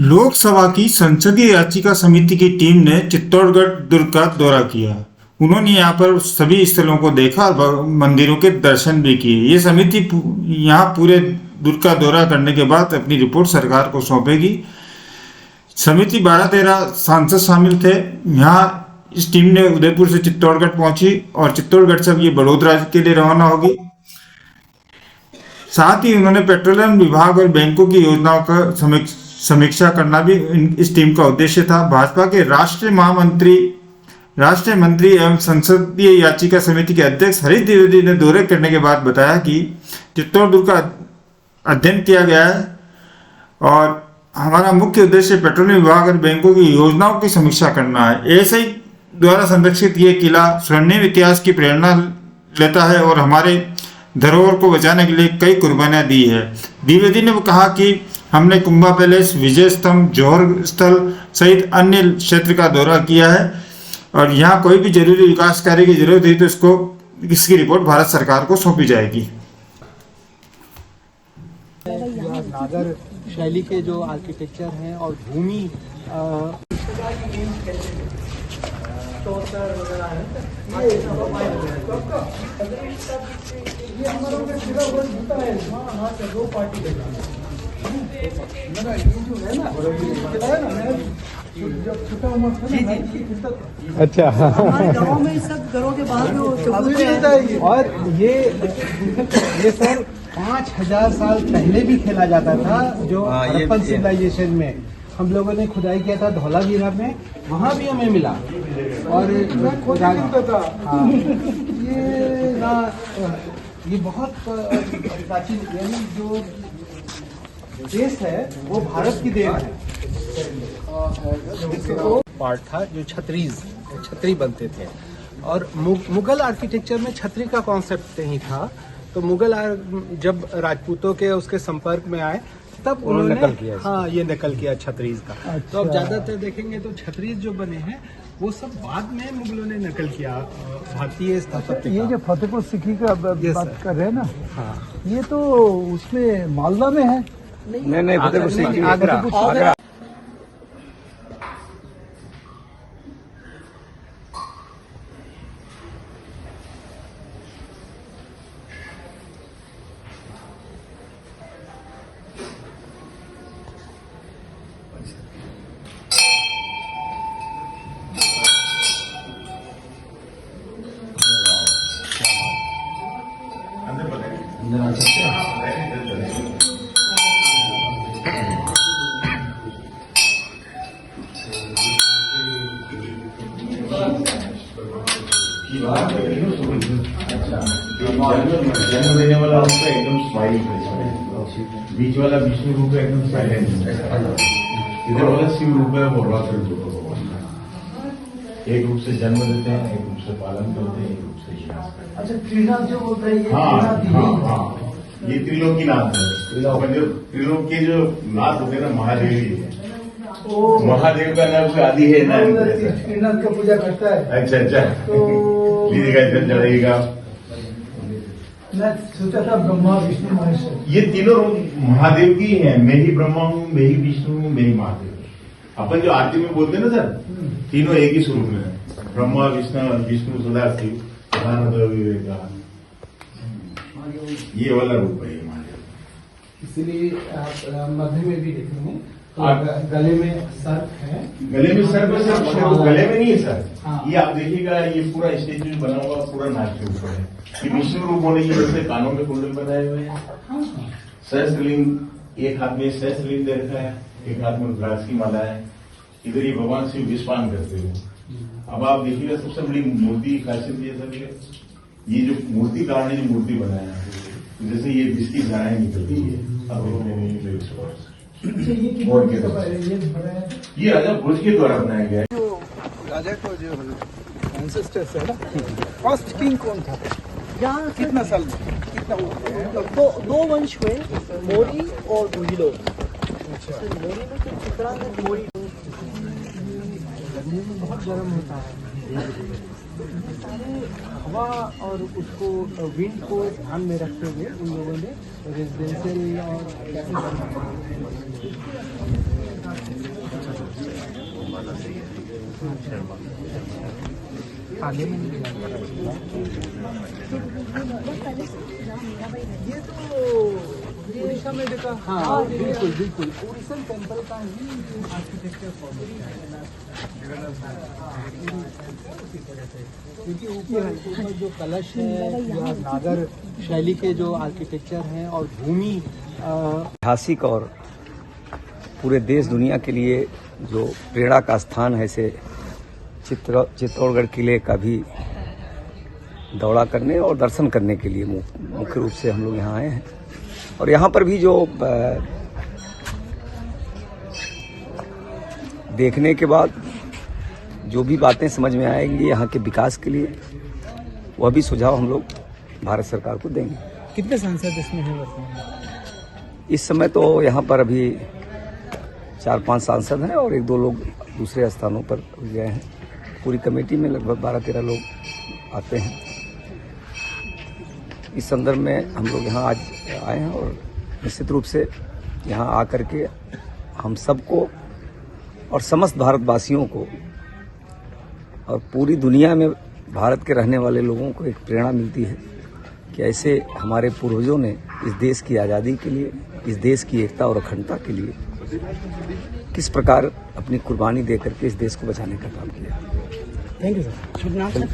लोकसभा की संसदीय याचिका समिति की टीम ने चित्तौड़गढ़ दुर्ग का दौरा किया। उन्होंने यहाँ पर सभी स्थलों को देखा और मंदिरों के दर्शन भी किए। ये समिति यहाँ पूरे दुर्ग का दौरा करने के बाद अपनी रिपोर्ट सरकार को सौंपेगी। समिति 12-13 सांसद शामिल थे। यहाँ इस टीम ने उदयपुर से चित्तौड़गढ़ पहुंची और चित्तौड़गढ़ से अब ये बड़ोदरा के लिए रवाना होगी। साथ ही उन्होंने पेट्रोलियम विभाग और बैंकों की योजनाओं का समीक्षा करना भी इस टीम का उद्देश्य था। भाजपा के राष्ट्रीय मंत्री एवं संसदीय याचिका समिति के अध्यक्ष हरीश द्विवेदी ने दौरे करने के बाद बताया कि चित्तौड़गढ़ का अध्ययन किया गया है और हमारा मुख्य उद्देश्य पेट्रोलियम विभाग और बैंकों की योजनाओं की समीक्षा करना है। एएसआई द्वारा संरक्षित ये किला स्वर्णिम इतिहास की प्रेरणा लेता है और हमारे धरोहर को बचाने के लिए कई कुर्बानियां दी है। द्विवेदी ने कहा कि हमने कुंभा पैलेस, विजय स्तंभ, जौहर स्थल सहित अन्य क्षेत्र का दौरा किया है और यहाँ कोई भी जरूरी विकास कार्य की जरूरत हुई तो इसकी रिपोर्ट भारत सरकार को सौंपी जाएगी। नागर शैली के जो आर्किटेक्चर हैं और भूमि अच्छा हमारे गाँव में सब घरों के बाहर और ये सर 5000 साल पहले भी खेला जाता था। जो हड़प्पन सिविलाइजेशन में हम लोगों ने खुदाई किया था धौलावीरा में, वहाँ भी हमें मिला। और ये बहुत प्राचीन यानी जो देश है वो भारत की देन है। पार्ट था जो छतरी बनते थे और मुगल आर्किटेक्चर में छतरी का कॉन्सेप्ट नहीं था। तो मुगल जब राजपूतों के उसके संपर्क में आए तब उन्होंने नकल किया। हाँ, ये नकल किया छतरीज का। अच्छा। तो अब ज्यादातर देखेंगे तो छतरीज जो बने हैं वो सब बाद में मुगलों ने नकल किया भारतीय स्थापत्य। ये जो फतेहपुर सीकरी का बात कर रहे हैं ना, हाँ, ये तो उसमें मालदा में है। नहीं फतेहपुर सीकरी आगरा। जन्म देने वाला उसका एकदम स्माइल, बीच वाला विष्णु रूप है एकदम साइलेंट, इधर वाला शिव रूप है वो रॉक भगवान का। एक रूप से जन्म देते हैं, एक रूप से पालन करते हैं, एक रूप से विनाश करते हैं। अच्छा, त्रिनाथ जो बोलते हैं ये हाँ, ये त्रिलोकीनाथ है। त्रिलोक के जो नाथ होते हैं ना, महादेव ही है। महादेव का नाम से आदि है ना, त्रिनाथ का पूजा करता है। अच्छा चढ़ेगा। मैं सोचा था ब्रह्मा विष्णु महेश्वर ये तीनों रूप महादेव की हैं। मैं ही ब्रह्मा हूँ, मैं ही विष्णु हूँ, मैं ही महादेव। अपन जो आरती में बोलते हैं ना सर, तीनों एक ही स्वरूप में है। ब्रह्मा विष्णु सदाशिव विवेका, ये वाला रूप है महादेव। इसीलिए आप मध्य में भी देखेंगे तो गले में सर्प है। गले में सर्प है सर, गले में नहीं है सर। हाँ। ये आप देखिएगा, ये पूरा स्टेचू बना हुआ पूरा नाक के ऊपर है। ये विष्णु रूप होने की वजह से कानों में कुंडल बनाए हुए हैं। सहस्त्रलिंग, एक हाथ में सहस्त्रलिंग दे रखा है, एक हाथ में रुद्राक्ष की माला है। इधर ये भगवान शिव विषपान करते हो। अब आप देखिएगा सबसे बड़ी मूर्ति खासियत ये सब, ये जो मूर्ति कारण ने जो मूर्ति बनाया है, जैसे ये विष की धाराएं निकलती है। ये राजा भोज के द्वारा बनाया गया है। जो राजा को जो एंसेस्टर्स है ना, फर्स्ट किंग कौन था? यहाँ कितना साल कितना हुआ? दो वंश हुए, मौर्य और गुहिलों। अच्छा, मौर्य में तो चित्रांगद मौर्य बहुत गर्म होता है। हवा और उसको विंड को ध्यान में रखते हुए उन लोगों ने रेजिडेंशियल और आगे में ये तो उड़ीसा में देखा। हाँ बिल्कुल बिल्कुल, उड़ीसन टेम्पल का ही आर्किटेक्चर फॉलो किया है उसी तरह से, क्योंकि ऊपर जो कलश है या नागर शैली के जो आर्किटेक्चर हैं और भूमि ऐतिहासिक और पूरे देश दुनिया के लिए जो प्रेरणा का स्थान है, ऐसे चित्तौड़गढ़ किले का भी दौरा करने और दर्शन करने के लिए मुख्य रूप से हम लोग यहाँ आए हैं। और यहाँ पर भी जो देखने के बाद जो भी बातें समझ में आएंगी यहाँ के विकास के लिए, वह भी सुझाव हम लोग भारत सरकार को देंगे। कितने सांसद इसमें हैं वर्तमान? इस समय तो यहाँ पर अभी 4-5 सांसद हैं और 1-2 लोग दूसरे स्थानों पर गए हैं। पूरी कमेटी में लगभग 12-13 लोग आते हैं। इस संदर्भ में हम लोग यहाँ आज आए हैं और निश्चित रूप से यहाँ आकर के हम सबको और समस्त भारतवासियों को और पूरी दुनिया में भारत के रहने वाले लोगों को एक प्रेरणा मिलती है कि ऐसे हमारे पूर्वजों ने इस देश की आज़ादी के लिए, इस देश की एकता और अखंडता के लिए किस प्रकार अपनी कुर्बानी दे करके इस देश को बचाने का काम किया। Thank you sir.